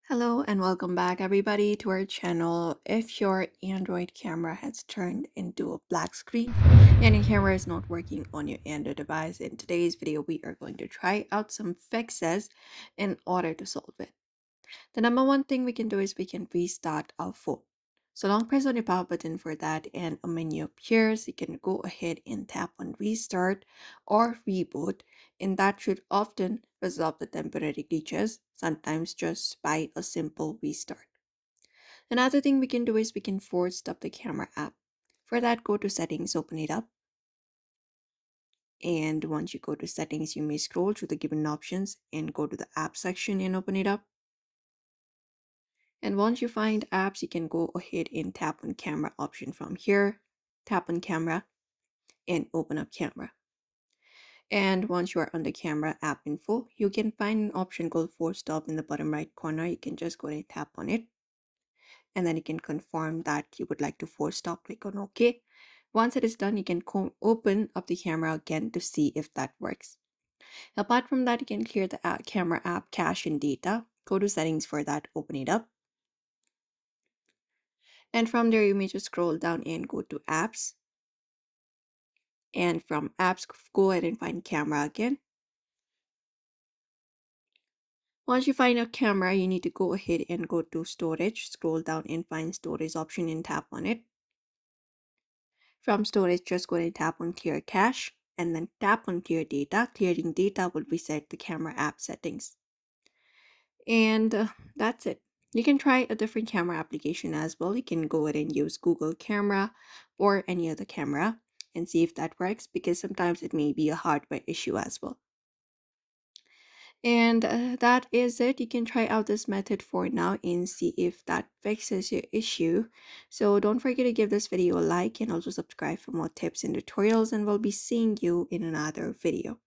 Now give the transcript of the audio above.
Hello and welcome back everybody to our channel. If your Android camera has turned into a black screen and your camera is not working on your Android device, in today's video we are going to try out some fixes in order to solve it. The number one thing we can do is we can restart our phone. So long press on your power button for that and a menu appears. You can go ahead and tap on restart or reboot, and that should often resolve the temporary glitches, sometimes just by a simple restart. Another thing we can do is we can force stop the camera app. For that, go to settings, open it up, and once you go to settings, you may scroll through the given options and go to the app section and open it up. And once you find apps, you can go ahead and tap on camera option from here, tap on camera and open up camera. And once you are on the camera app info, you can find an option called force stop in the bottom right corner. You can just go ahead and tap on it. And then you can confirm that you would like to force stop, click on OK. Once it is done, you can open up the camera again to see if that works. Apart from that, you can clear the camera app cache and data. Go to settings for that, open it up. And from there, you may just scroll down and go to apps. And from apps, go ahead and find camera again. Once you find a camera, you need to go ahead and go to storage. Scroll down and find storage option and tap on it. From storage, just go ahead and tap on clear cache and then tap on clear data. Clearing data will reset the camera app settings. And that's it. You can try a different camera application as well. You can go ahead and use Google Camera or any other camera and see if that works, because sometimes it may be a hardware issue as well. And that is it. You can try out this method for now and see if that fixes your issue. So don't forget to give this video a like and also subscribe for more tips and tutorials, and we'll be seeing you in another video.